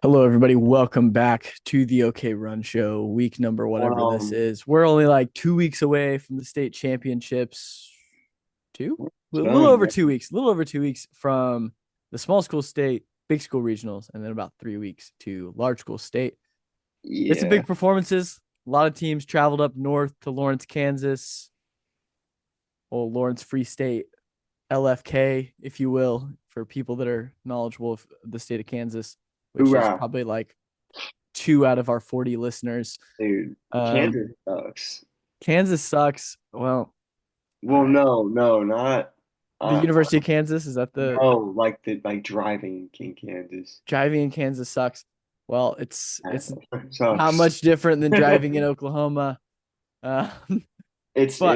Hello, everybody. Welcome back to the OK Run Show, week number, whatever this Um, is. We're only like 2 weeks away from the state championships. Two? A little done, over man. 2 weeks. A little over 2 weeks from the small school state, big school regionals, and then about 3 weeks to large school state. It's a Yeah. big performances. A lot of teams traveled up north to Lawrence, Kansas, or Lawrence Free State, LFK, if you will, for people that are knowledgeable of the state of Kansas, which is Hoorah, probably like two out of our 40 listeners. dude. Um, Kansas sucks. Kansas sucks. Well, all Well, right. no, not The uh University of Kansas, is that the no, like the driving in Kansas. driving in Kansas sucks? Well, it's not Sucks. much different than driving in Oklahoma. Uh, but It's way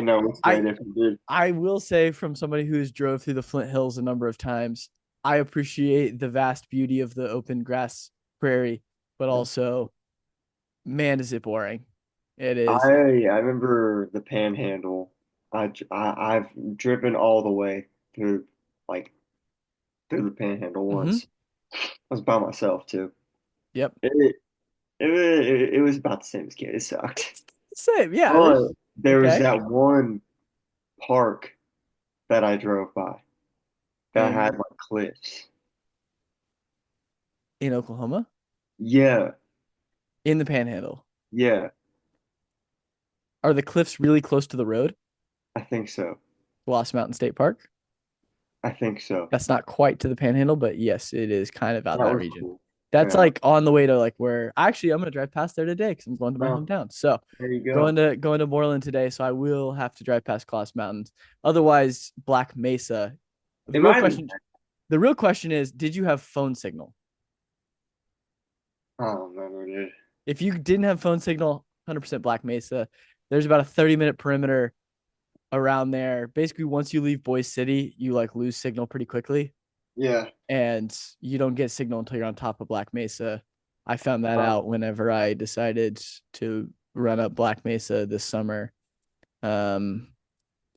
I different, dude. I will say from somebody who's drove through the Flint Hills a number of times, I appreciate the vast beauty of the open grass prairie, but also, man, is it boring. It is. I remember the Panhandle. I've driven all the way through like through the Panhandle Mm-hmm. once. I was by myself too. Yep. It it was about the same as Kansas. It sucked. Same. Yeah. But There's there was okay. that one park that I drove by that had And like cliffs. in Oklahoma, Yeah, in the Panhandle. yeah, Are the cliffs really close to the road? I think so. Lost Mountain State Park. I think so. That's not quite to the Panhandle, but yes, it is kind of out in That that was region. cool. That's Yeah. like on the way to like where actually I'm gonna drive past there today because I'm going to my Oh, hometown. So there you going go. to going to Moreland today, so I will have to drive past Lost Mountains. Otherwise, Black Mesa. The It real might have been. question, the real question is, did you have phone signal? I don't remember, dude. If you didn't have phone signal, 100% Black Mesa. There's about a 30-minute perimeter around there. Basically, once you leave Boise City, you like lose signal pretty quickly, Yeah. and you don't get signal until you're on top of Black Mesa. I found that Um, out whenever I decided to run up Black Mesa this summer. Um,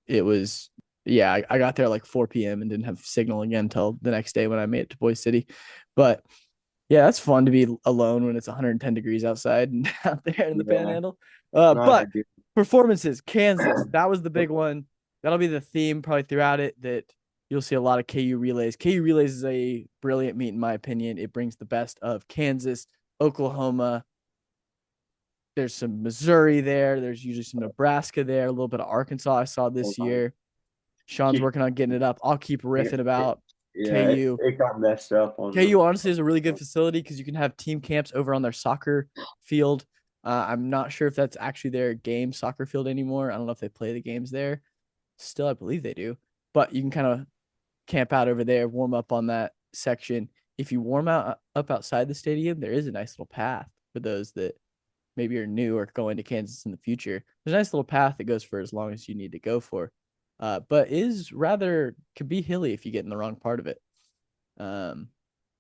it was yeah, I got there like 4 p.m. and didn't have signal again until the next day when I made it to Boise City. But yeah, that's fun to be alone when it's 110 degrees outside and out there in the yeah. Panhandle. Not a But big deal. performances, Kansas, that was the big one. That'll be the theme probably throughout it. That you'll see a lot of KU relays. KU relays is a brilliant meet in my opinion. It brings the best of Kansas, Oklahoma. There's some Missouri there. There's usually some Nebraska there. A little bit of Arkansas I saw this year. Sean's Keep, working on getting it up. I'll keep riffing about yeah, KU. it got messed up on KU honestly is a really good facility because you can have team camps over on their soccer field. I'm not sure if that's actually their game soccer field anymore. I don't know if they play the games there. Still, I believe they do. But you can kind of camp out over there, warm up on that section. If you warm out up outside the stadium, there is a nice little path for those that maybe are new or going to Kansas in the future. There's a nice little path that goes for as long as you need to go for. But is rather could be hilly if you get in the wrong part of it. Um,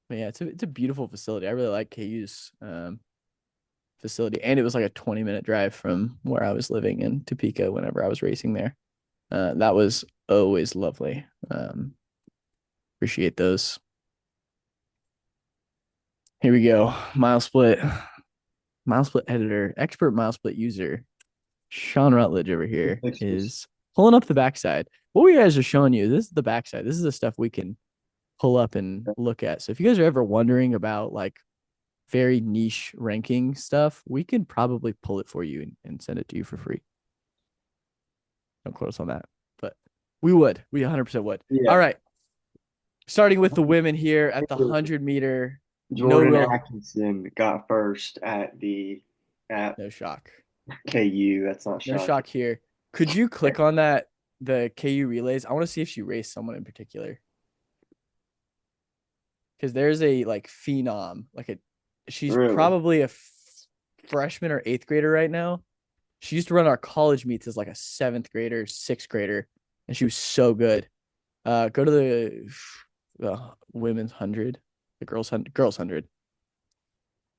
but yeah, it's a beautiful facility. I really like KU's facility, and it was like a 20-minute drive from where I was living in Topeka whenever I was racing there. That was always lovely. Appreciate those. Here we go. Mile split editor, expert mile split user, Sean Rutledge over here fixtures. is pulling up the backside. What we guys are showing you, this is the backside. This is the stuff we can pull up and look at. So if you guys are ever wondering about like very niche ranking stuff, we can probably pull it for you and send it to you for free. Don't quote us on that, but we would. We 100% would. All Yeah. right. Starting with the women here at the 100 meter, no Jordan real, Atkinson got first at no shock. KU. That's not No shocking. shock here. Could you click on that, the KU relays? I want to see if she raced someone in particular because there's a like phenom, like she's Really? probably a freshman or eighth grader right now. She used to run our college meets as like a seventh grader, sixth grader, and she was so good. Go to the women's 100, the girls 100,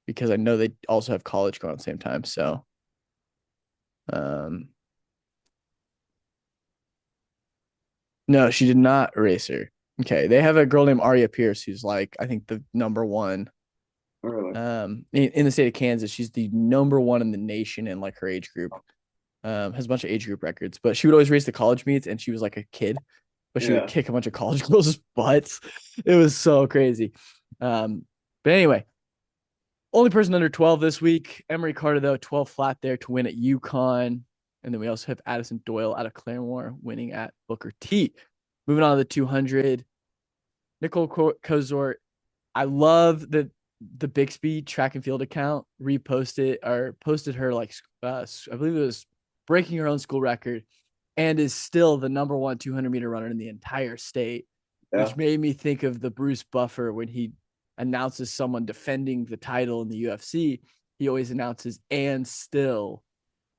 because I know they also have college going at the same time. So, um, no, she did not race her. Okay, they have a girl named Aria Pierce who's like I think the number one. Really? In the state of Kansas. She's the number one in the nation in like her age group. Has a bunch of age group records, but she would always race the college meets and she was like a kid, but she would Yeah. kick a bunch of college girls' butts. It was so crazy. But anyway, only person under 12 this week. Emery Carter, though, 12 flat there to win at UConn. And then we also have Addison Doyle out of Claremore winning at Booker T. Moving on to the 200. Nicole Kozort. I love that the Bixby track and field account reposted or posted her like I believe it was breaking her own school record and is still the number one 200-meter runner in the entire state, Yeah. which made me think of the Bruce Buffer when he announces someone defending the title in the UFC. He always announces and still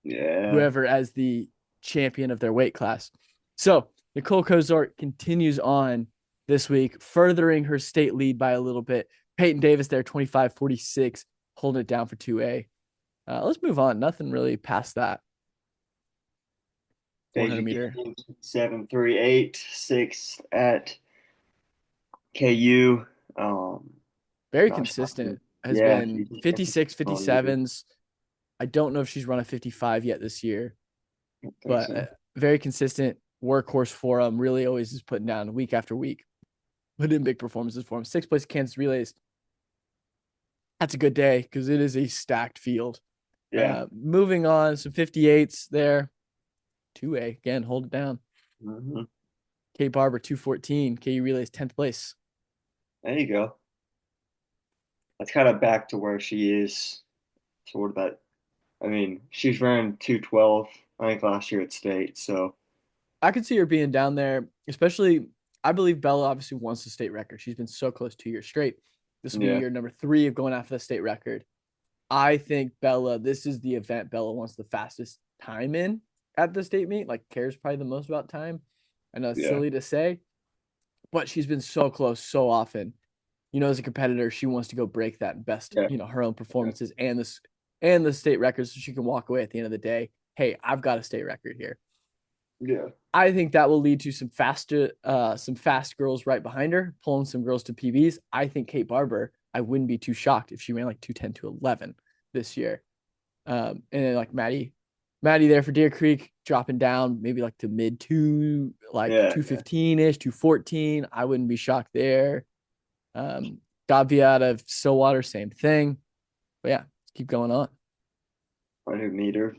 Yeah. whoever as the champion of their weight class. So Nicole Kozart continues on this week, furthering her state lead by a little bit. Peyton Davis there, 25-46, holding it down for 2A. Let's move on. Nothing really past that. 400 Deja meter. Gaines, 7.38, sixth at KU. Very Not shocking. consistent. Has Yeah, been she's been 56, consistent all year. 57s. I don't know if she's run a 55 yet this year, I don't think but so. very consistent workhorse for him. Really always is putting down week after week. Put in big performances for him. Sixth place Kansas relays. That's a good day because it is a stacked field. Yeah. Moving on, some 58s there. 2A again, hold it down. Hmm. Kate Barber 214. KU relays 10th place. There you go. That's kind of back to where she is, sort of that. I mean, she's ran 2:12, I think, last year at state. So, I could see her being down there, especially. I believe Bella obviously wants the state record. She's been so close 2 years straight. This will be yeah, year number 3 of going after the state record. I think Bella, this is the event Bella wants the fastest time in at the state meet. Like, cares probably the most about time. I know it's yeah, silly to say, but she's been so close so often. As a competitor, she wants to go break that best, yeah, her own yeah, performances and the state record so she can walk away at the end of the day. Hey, I've got a state record here. yeah, I think that will lead to some fast girls right behind her, pulling some girls to PBs. I think Kate Barber, I wouldn't be too shocked if she ran like 210 to 11 this year. And then like Maddie there for Deer Creek, dropping down maybe like to mid two, like yeah, yeah. 215 ish, 214. I wouldn't be shocked there. Gavia out of Stillwater, same thing. But yeah, let's keep going on. 100 meter,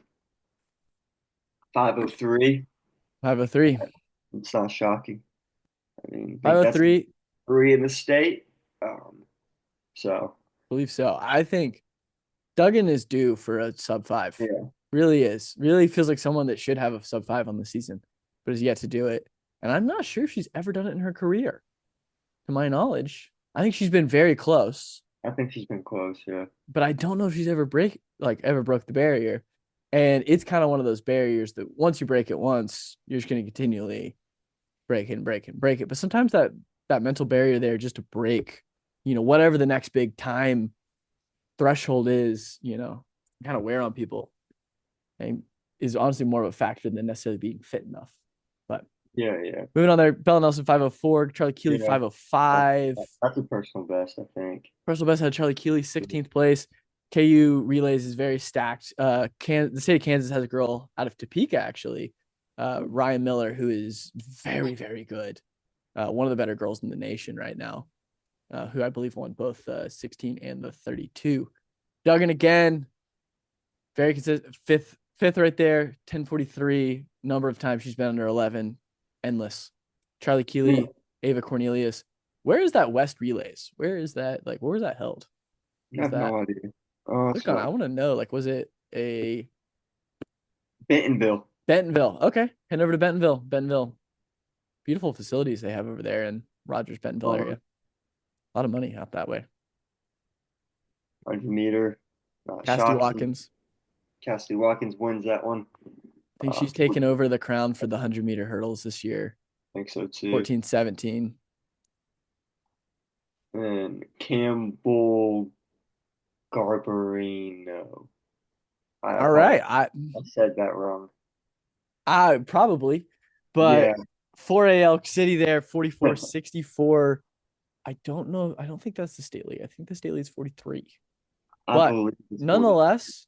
5:03. 503. It's not shocking. I mean, I think that's 503, three in the state. Um, so believe so. I think Duggan is due for a sub five. yeah, Really is. Really feels like someone that should have a sub five on the season, but has yet to do it. And I'm not sure if she's ever done it in her career, to my knowledge. I think she's been very close, I think she's been close. Yeah, but I don't know if she's ever broke the barrier. And it's kind of one of those barriers that once you break it once, you're just going to continually break it and break it and break it. But sometimes that mental barrier there just to break, whatever the next big time threshold is, kind of wear on people and is honestly more of a factor than necessarily being fit enough. But yeah, yeah, moving on there, Bella Nelson 504, Charlie Keeley yeah. That, 505. that's a personal best, I think. Personal best had Charlie Keeley 16th place. KU relays is very stacked. The state of Kansas has a girl out of Topeka actually, Ryan Miller, who is very very good. One of the better girls in the nation right now, who I believe won both the 16 and the 32. Duggan again, very consistent. Fifth right there, 1043. Number of times she's been under 11, endless. Charlie Yeah, Keeley, Ava Cornelius. Where is that West Relays? Where is that? Like, where was that held? I Was have that no idea. click It's on it? I like want to know. Like, was it a Bentonville. Bentonville? Okay, head over to Bentonville. Bentonville, beautiful facilities they have over there in Rogers Bentonville area. A lot of money out that way. 100 meter, not Cassidy shocking. Watkins. Cassidy Watkins wins that one. I think she's I taken over the crown for the 100-meter hurdles this year. think so too. 14-17. And Campbell Garbarino. I All right. apologize. I said that wrong. I probably, but Yeah. 4A Elk City there, 44-64. I don't know. I don't think that's the state league. I think the state league is 43. I But believe it's 40. nonetheless,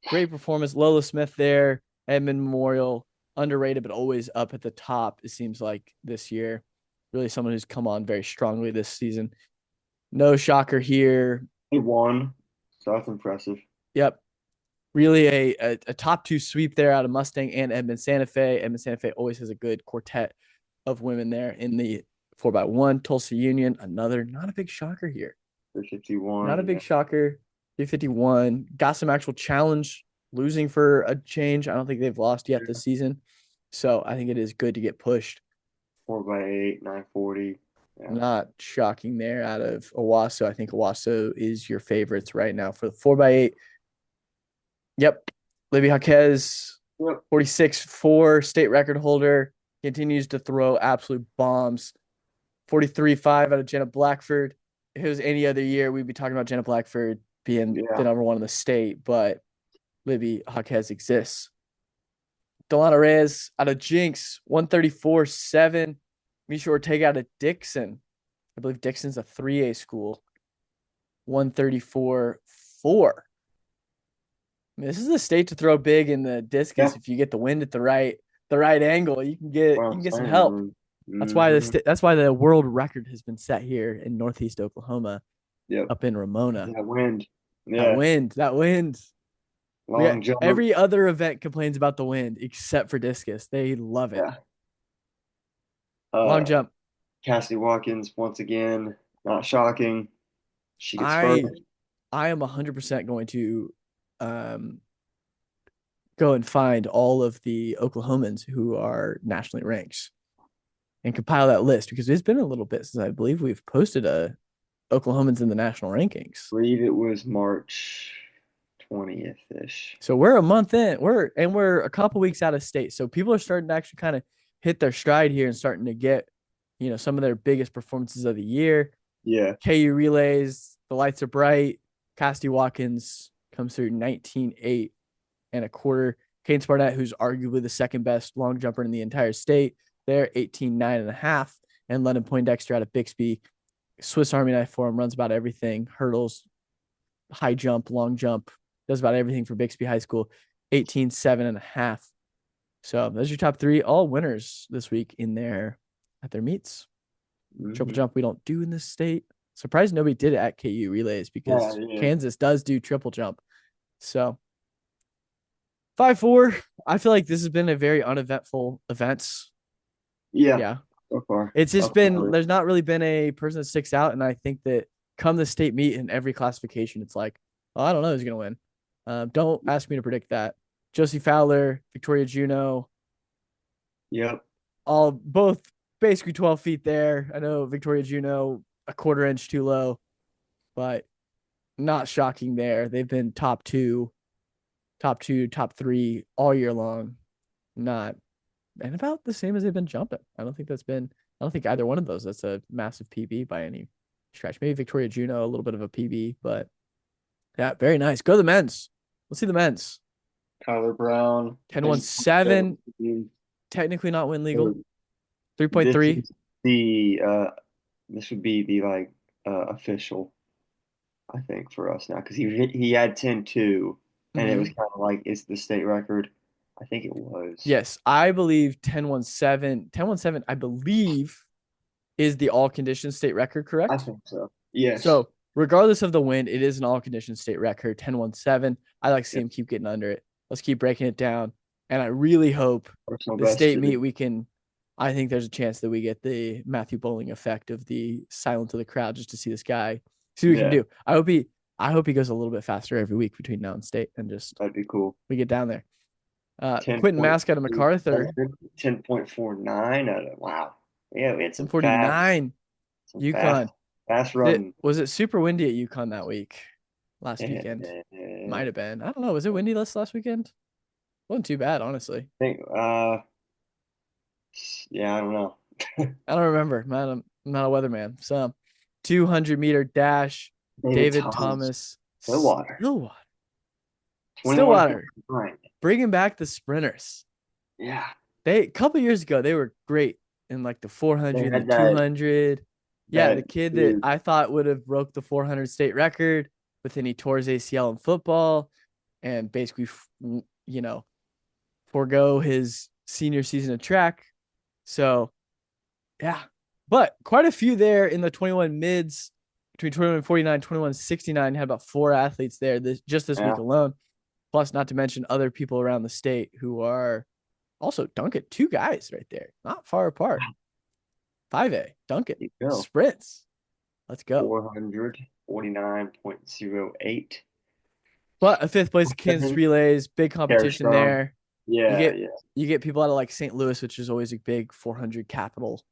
great performance. Lola Smith there, Edmund Memorial, underrated, but always up at the top, it seems like this year. Really someone who's come on very strongly this season. No shocker here. They won, so that's impressive. Yep. Really a top two sweep there out of Mustang and Edmond Santa Fe. Edmond Santa Fe always has a good quartet of women there in the 4x1. Tulsa Union, another, not a big shocker here. For Not a 51, big yeah. shocker. 351. Got some actual challenge, losing for a change. I don't think they've lost yet this season. So I think it is good to get pushed. 4x8, 940. Yeah. Not shocking there out of Owasso. I think Owasso is your favorites right now for the 4x8. Yep. Libby Jaquez, Yep. 46-4 state record holder, continues to throw absolute bombs. 43-5 out of Jenna Blackford. If it was any other year, we'd be talking about Jenna Blackford being the Yeah. number one in the state, but Libby Jaquez exists. Delana Reyes out of Jinx, 134-7. Misha Ortega out of Dixon. I believe Dixon's a 3A school. 134-4. I mean, this is the state to throw big in the discus. Yeah. If you get the wind at the right angle, you can get What I'm some help. saying. That's why the world record has been set here in Northeast Oklahoma, Yep. up in Ramona. That wind. That Yeah. wind, that wind. Long jump. Every other event complains about the wind except for discus. They love it. Yeah. Long jump. Cassidy Watkins, once again, not shocking. She gets first. I am 100% going to go and find all of the Oklahomans who are nationally ranked and compile that list, because it's been a little bit since I believe we've posted a Oklahomans in the national rankings. I believe it was March 20th ish. So we're a month in. We're a couple weeks out of state. So people are starting to actually kind of hit their stride here and starting to get, some of their biggest performances of the year. Yeah. KU relays, the lights are bright. Cassidy Watkins comes through 19.8 and a quarter. Kane Sparnett, who's arguably the second best long jumper in the entire state, they're 18.9 and a half. And Lennon Poindexter out of Bixby, Swiss Army knife for him, runs about everything: hurdles, high jump, long jump, does about everything for Bixby High School, 18.7 and a half. So those are your top three, all winners this week at their meets. Triple jump we don't do in this state. Surprised nobody did it at KU relays, because Kansas does do triple jump. So 5-4. I feel like this has been a very uneventful event. Yeah. So far. It's just there's not really been a person that sticks out. And I think that come the state meet in every classification, it's like, oh, I don't know who's going to win. Don't ask me to predict that. Josie Fowler, Victoria Juneau. Yep. Both basically 12 feet there. I know Victoria Juneau a quarter inch too low, but not shocking there. They've been top two, top three all year long. And about the same as they've been jumping. I don't think either one of those that's a massive PB by any stretch. Maybe Victoria Juneau, a little bit of a PB, but yeah, very nice. Go to the men's. Let's see the men's. Tyler Brown. 10-1-7. Technically not win legal. 3.3. This would be the official, I think, for us now, because he had 10-2, and it was kind of like, it's the state record. I think it was. Yes, I believe 10-1-7. 10-1-7, I believe, is the all condition state record, correct? I think so. Yes. So regardless of the win, it is an all condition state record. 10-1-7. I like to see him keep getting under it. Let's keep breaking it down. And I really hope the state meet I think there's a chance that we get the Matthew Bowling effect of the silence of the crowd, just to see this guy, see what he can do. I hope he goes a little bit faster every week between now and state, and just that'd be cool. We get down there. Quentin Mask out of MacArthur. 10.49 wow. Yeah, we had some 10.49. UConn. Fast running. Was it super windy at UConn that week? Last weekend? Might have been. I don't know. Was it windy last weekend? Wasn't too bad, honestly. I think, yeah, I don't know. I don't remember. Man, I'm not a weatherman. So 200-meter dash. David Thomas. Stillwater. Bringing back the sprinters. Yeah. A couple years ago, they were great in like the 400, the 200. Yeah, the That kid that dude, I thought would have broke the 400 state record, but then he tore his ACL in football and basically, you know, forego his senior season of track. So, yeah, but quite a few there in the 21 mids between 21:49, 21:69. Had about four athletes there just this week yeah, alone. Plus, not to mention other people around the state who are also Duncan. Two guys right there, not far apart. 5A, Duncan, you go. sprints. Let's go. 449.08. But a fifth place at Kansas relays, big Care competition strong. there. You Yeah, get yeah, you get people out of like St. Louis, which is always a big 400 capital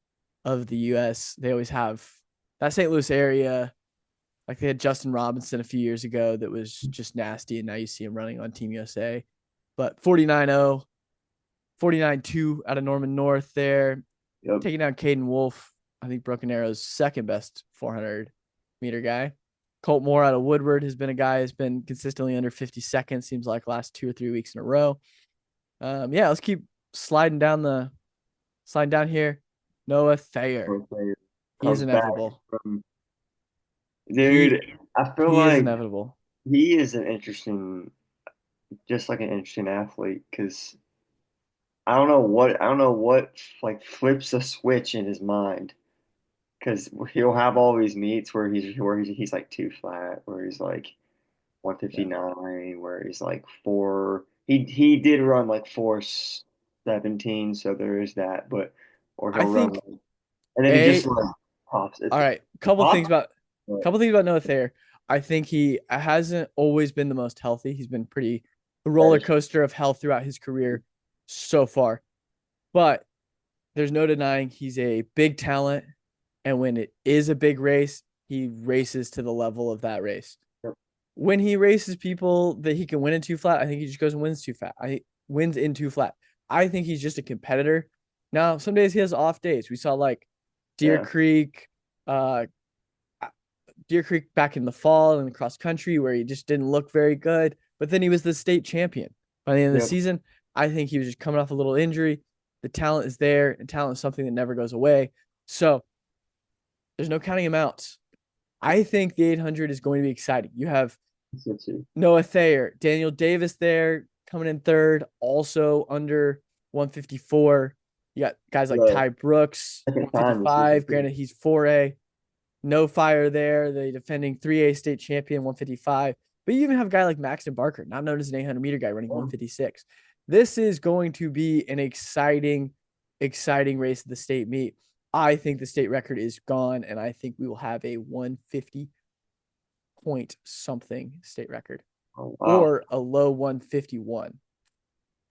of the U.S. They always have that St. Louis area. Like they had Justin Robinson a few years ago that was just nasty, and now you see him running on Team USA. But 49-0, 49-2 out of Norman North there, yep. taking down Caden Wolf. I think Broken Arrow's second best 400-meter guy. Colt Moore out of Woodward has been a guy who's been consistently under 50 seconds, seems like last 2 or 3 weeks in a row. Yeah, let's keep sliding down here. Noah Thayer. Okay. He is Comes back inevitable. from, He dude, I feel he is like inevitable. he is an interesting, just like an interesting athlete because I don't know what like flips a switch in his mind because he'll have all these meets where he's like two flat, where he's like Yeah. 159, where he's like four. He did run like 417, so there is that, but or I he'll run think like, and then he just a like pops. all It's right. the pop, but Couple things about Noah Thayer. I think he hasn't always been the most healthy. He's been pretty a that roller is coaster of health throughout his career so far. But there's no denying he's a big talent. And when it is a big race, he races to the level of that race. When he races people that he can win in two flat, I think he just goes and wins two flat. I wins in two flat. I think he's just a competitor. Now, some days he has off days. We saw like Deer yeah, Creek, uh, Deer Creek back in the fall in the cross country where he just didn't look very good. But then he was the state champion by the end of the yeah. season. I think he was just coming off a little injury. The talent is there, and talent is something that never goes away. So there's no counting him out. I think the 800 is going to be exciting. You have So too. Noah Thayer, Daniel Davis there coming in third, also under 154. You got guys like The Ty Brooks, second time this season 155. too. Granted, he's 4A. No fire there. The defending 3A state champion, 155. But you even have a guy like Maxton Barker, not known as an 800-meter guy, running 156. This is going to be an exciting race at the state meet. I think the state record is gone, and I think we will have a 150 point something state record Oh wow, or a low 151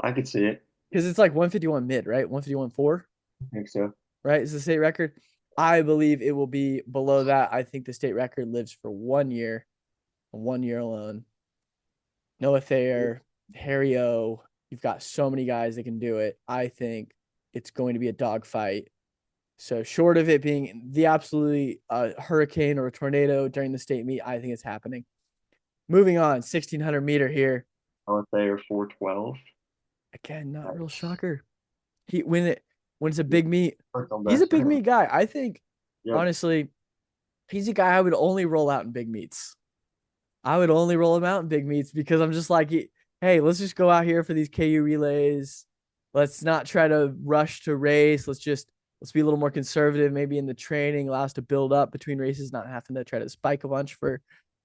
I could see it. because it's like 151 mid, right? 151.4, I think so. right? Is the state record. I believe it will be below that. I think the state record lives for 1 year alone. Noah Thayer, Harry O. You've got so many guys that can do it. I think it's going to be a dogfight. So short of it being the absolutely hurricane or a tornado during the state meet, I think it's happening. Moving on, 1600-meter here. I would say are 412. Again, not real Nice. shocker. He when it's a Yeah, big meet, personal he's a best for big him. meet guy. I think Yep. honestly, he's a guy I would only roll out in big meets. I would only roll him out in big meets because I'm just like, hey, let's just go out here for these KU relays. Let's not try to rush to race. Let's be a little more conservative, maybe in the training, allow us to build up between races, not having to try to spike a bunch for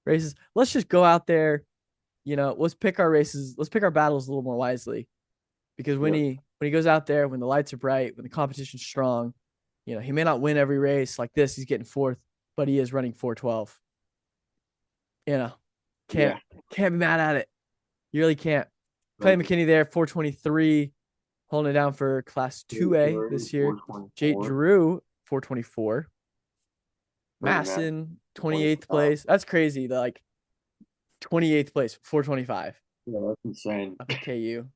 races. Let's just go out there, let's pick our races, let's pick our battles a little more wisely. Because when Yep. he goes out there, when the lights are bright, when the competition's strong, he may not win every race like this. He's getting fourth, but he is running 412. You know, can't Yeah. can't be mad at it. You really can't. Clay Like McKinney there, 423, holding it down for Class 2A this year. Jake 424. Drew, 424. Pretty mad. Masson, 28th 25. place. That's crazy. The like 28th place, 425 Yeah, that's insane. up at KU.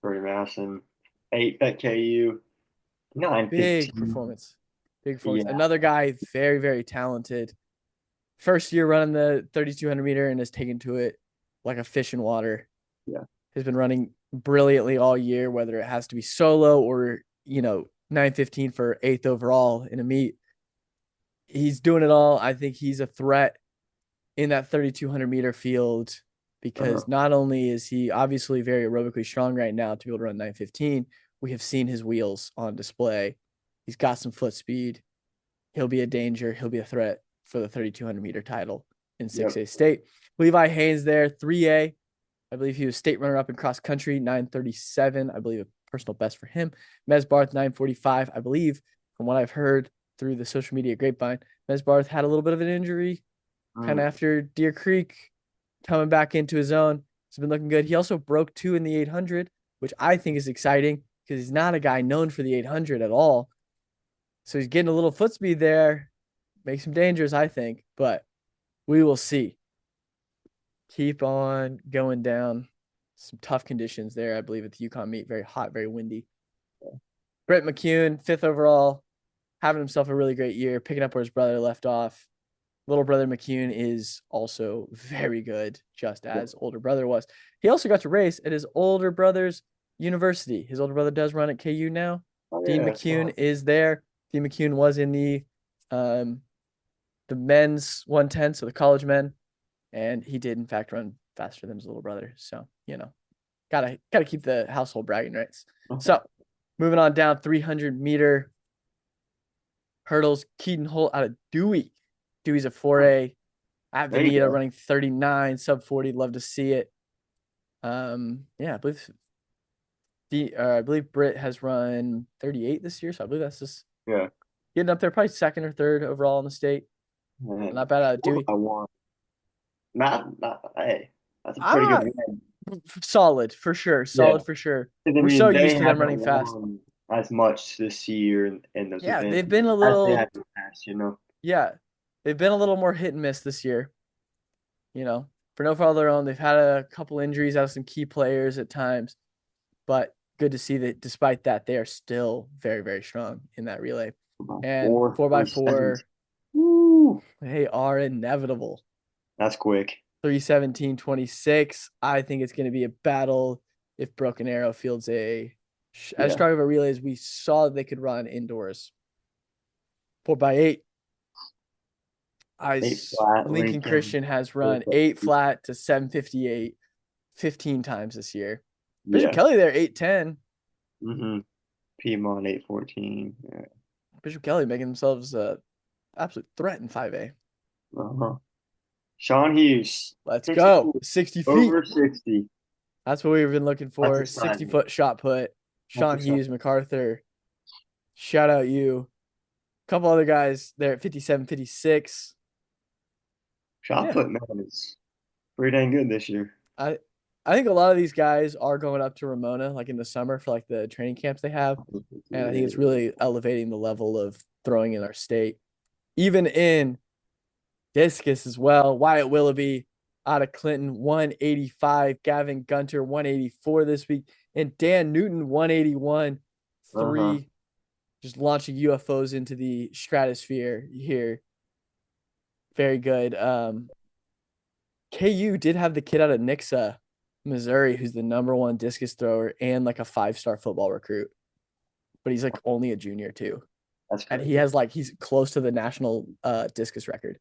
Pretty Masson. 8 at KU. Big 915. performance. Big performance. Yeah. Another guy, very, very talented. First year running the 3,200-meter and has taken to it like a fish in water. Yeah. Has been running brilliantly all year, whether it has to be solo or, 9:15 for 8th overall in a meet. He's doing it all. I think he's a threat in that 3,200-meter field Uh-huh. because not only is he obviously very aerobically strong right now to be able to run 9:15, we have seen his wheels on display. He's got some foot speed. He'll be a danger. He'll be a threat for the 3,200-meter title in Yep. 6A state. Levi Haynes there, 3A. I believe he was state runner up in cross country, 9:37. I believe a personal best for him. Mez Barth, 9:45. I believe, from what I've heard through the social media grapevine, Mez Barth had a little bit of an injury kind of Mm. after Deer Creek, coming back into his own. He's been looking good. He also broke 2 in the 800, which I think is exciting because he's not a guy known for the 800 at all. So he's getting a little foot speed there. Makes him dangerous, I think, but we will see. Keep on going down. Some tough conditions there, I believe, at the Yukon meet. Very hot, very windy. Brett McCune, 5th overall, having himself a really great year, picking up where his brother left off. Little brother McCune is also very good, just Yep. as older brother was. He also got to race at his older brother's university. His older brother does run at KU now. Oh Dean yeah, I saw McCune it. is there. Dean McCune was in um, the men's 110, so the college men, and he did in fact run faster than his little brother. So gotta keep the household bragging rights. So moving on down 300-meter hurdles. Keaton Holt out of Dewey. Dewey's a 4A. At There you Veneta go. running 39, sub 40. Love to see it. Yeah, I believe Britt has run 38 this year, so I believe that's just Yeah. getting up there, probably second or third overall in the state. Man, Not bad out of what Dewey. I want. Not. Hey, that's a pretty good Ah, win. solid for sure. Yeah. Solid for sure. 'Cause, I We're mean, so they used to them haven't running fast. won as much this year in those Yeah, events they've been a as they little. have in the past. Yeah, they've been a little more hit and miss this year. For no fault of their own, they've had a couple injuries out of some key players at times. But good to see that despite that, they are still very, very strong in that relay. About And four, four by 3 seconds. four, Woo! they are inevitable. That's quick. 3:17:26. I think it's going to be a battle if Broken Arrow fields as Yeah. strong of a relay as we saw they could run indoors. 4x8. Eight flat, Lincoln Lincoln. Christian has run 8 flat to 7:58 15 times this year. Bishop Yeah. Kelly there, 8:10. Mm-hmm. Piedmont 814. Yeah. Bishop Kelly making themselves a absolute threat in 5A. Uh-huh. Sean Hughes, Let's 60 go. feet, 60 feet. over 60. That's what we've been looking That's for. 60 exciting. foot shot put. That's Sean exciting. Hughes, MacArthur. Shout out you. A couple other guys there at 57, 56. Shot Yeah. put, man, is pretty dang good this year. I I think a lot of these guys are going up to Ramona like in the summer for like the training camps they have. And I think it's really elevating the level of throwing in our state. Even in discus as well. Wyatt Willoughby out of Clinton, 185. Gavin Gunter, 184 this week. And Dan Newton, 181. Uh-huh. Three just launching UFOs into the stratosphere here. Very good. KU did have the kid out of Nixa, Missouri, who's the #1 discus thrower and like a 5-star football recruit. But he's like only a junior too. That's And he crazy. has he's close to the national discus record.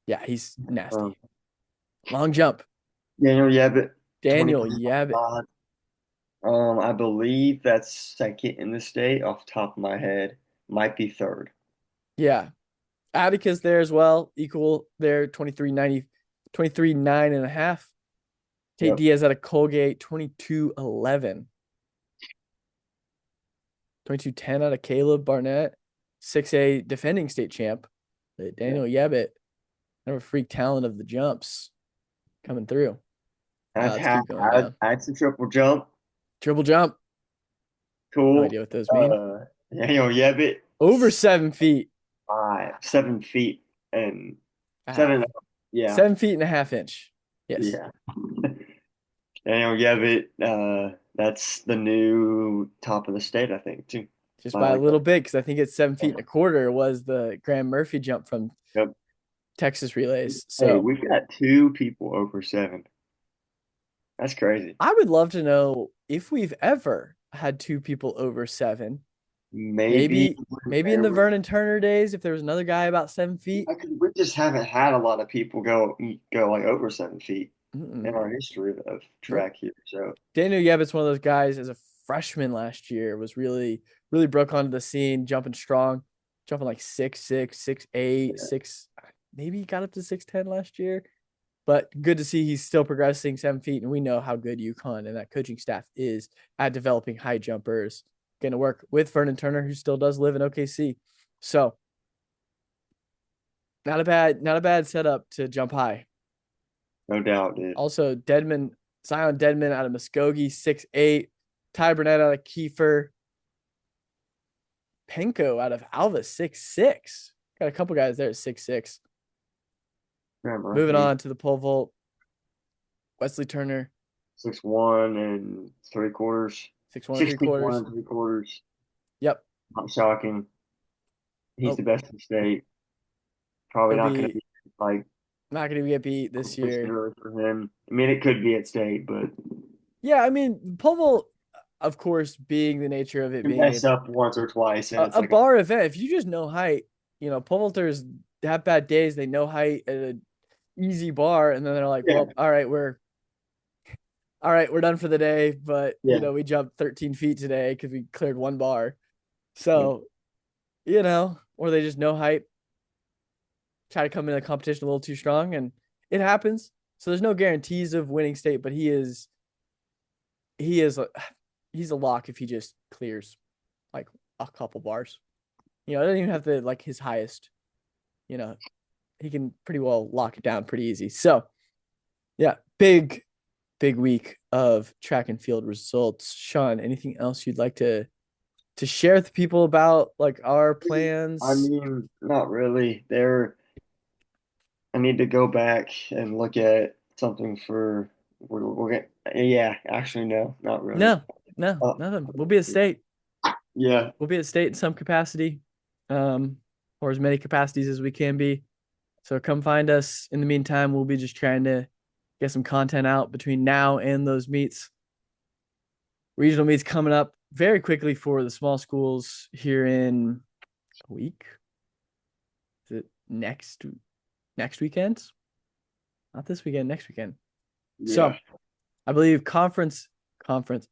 Yeah, he's Um, nasty. Long jump. Daniel Yabbitt, Daniel 24 Yabbitt. 5. I believe that's second in the state off the top of my head. Might be third. Yeah. Atticus there as well. Equal there, 23.90, 23.9 and a half. Tate Yep. Diaz out of Colgate, 22.11. 22.10 out of Caleb Barnett. 6A defending state champ. Yeah. Daniel Yabbitt. Kind of a freak talent of the jumps coming through. I've Let's had keep going I down. I had some triple jump. Triple jump. No Cool. idea what those mean. Daniel Yabbitt, Over 7 feet. 7 feet and A half. seven. Yeah. 7 feet and a half inch. Yes. Yeah. Daniel Yabbitt, that's the new top of the state, I think, too. Just By by a like little bit, because I think it's 7 feet and a quarter was the Graham Murphy jump from yep. Texas relays. Hey, So we've got two people over 7. That's crazy. I would love to know if we've ever had two people over 7. Maybe Maybe in there the was. Vernon Turner days, if there was another guy about 7 feet. We just haven't had a lot of people go like over 7 feet in Mm-mm. our history of Nope. track here. So Daniel Yabbitt's one of those guys as a freshman last year was really broke onto the scene, jumping strong, jumping like 6'6", 6'8", yeah, maybe he got up to 6'10" last year. But good to see he's still progressing 7 feet, and we know how good UConn and that coaching staff is at developing high jumpers. Going to work with Vernon Turner, who still does live in OKC. So not a bad setup to jump high. no doubt, dude. Also, Zion Deadman out of Muskogee, 6'8". Ty Burnett out of Kiefer. Penko out of Alva, 6'6". Got a couple guys there at 6'6". Remember, Moving he's on to the pole vault. Wesley Turner, 6'1 3/4, 6'1 three 61 quarters. 3/4. Yep. Not shocking. He's Oh, the best in the state. Probably he'll not going to be be like not going to get beat this competition year. early for him. I mean, it could be at state, but Yeah, I mean, pole vault, of course, being the nature of it you being mess it's up once or twice, and it's a like a bar event. If you just know height, pole vaulters have bad days. They know height at an easy bar, and then they're like, yeah, well, all right, we're done for the day. But yeah, we jumped 13 feet today because we cleared one bar. yeah, So, or they just know height, try to come in the competition a little too strong, and it happens. So there's no guarantees of winning state, but he is he's a lock if he just clears like a couple bars. It doesn't even have to like his highest. You know, he can pretty well lock it down pretty easy. So yeah, big week of track and field results. Shawn, anything else you'd like to share with people about like our I plans? mean, not really. I need to go back and look at something for. We're gonna. Yeah, actually, no, not really. No, no, Uh, nothing. We'll be at state. yeah, We'll be at state in some capacity, um, or as many capacities as we can be. So come find us. In the meantime, we'll be just trying to get some content out between now and those meets. Regional meets coming up very quickly for the small schools here in a week. Is it next weekend? Not this weekend, next weekend. yeah. So I believe conference conference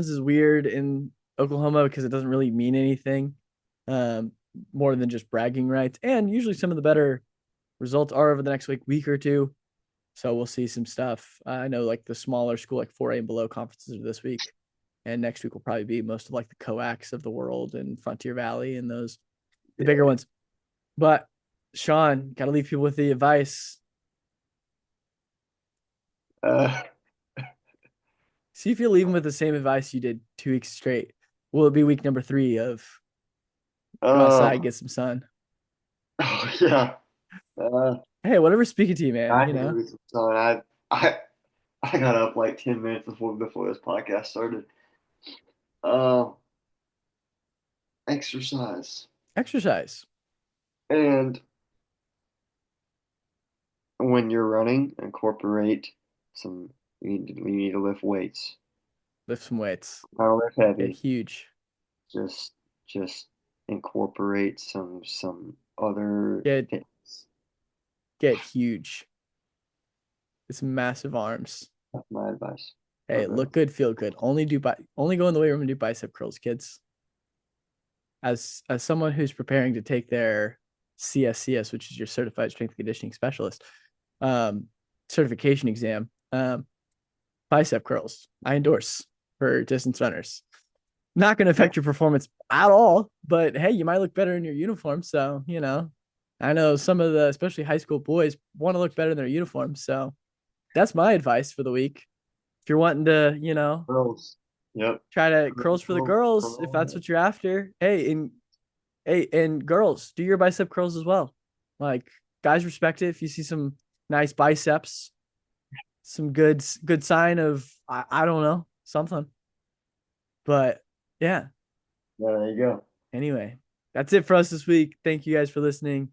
is weird in Oklahoma because it doesn't really mean anything, um, more than just bragging rights. And usually some of the better results are over the next week or two. So we'll see some stuff. I know like the smaller school, like 4A and below conferences are this week. And next week will probably be most of like the coax of the world and Frontier Valley and the bigger Yeah. ones. But Shawn, got to leave people with the advice. Uh, See if you leave them with the same advice you did 2 weeks straight. Will it be week number 3 of go outside, oh, get some sun? oh yeah. Uh, Hey, whatever's speaking to you, man. I can go get some sun. I I got up like 10 minutes before this podcast started. Um, exercise Exercise, and when you're running, incorporate some. We need to lift weights. lift some weights, Not lift get heavy. huge, Just just incorporate some other get fitness. get huge. Get some massive arms. That's my advice. Hey, Okay. look good, feel good. Only go in the weight room and do bicep curls, kids. As someone who's preparing to take their CSCS, which is your certified strength and conditioning specialist, um, certification exam, bicep curls, I endorse for distance runners. Not going to affect your performance at all, but hey, you might look better in your uniform. So, I know some of the, especially high school boys, want to look better in their uniform. So that's my advice for the week. If you're wanting to, Girls. Yep. try to curls for the Curl, girls, if that's curl. what you're after. Hey, and girls, do your bicep curls as well. Like guys respect it if you see some nice biceps, some good sign of I don't know, something. But yeah, Yeah, there you go. anyway, that's it for us this week. Thank you guys for listening.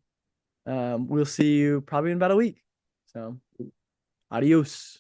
We'll see you probably in about a week. So, adios.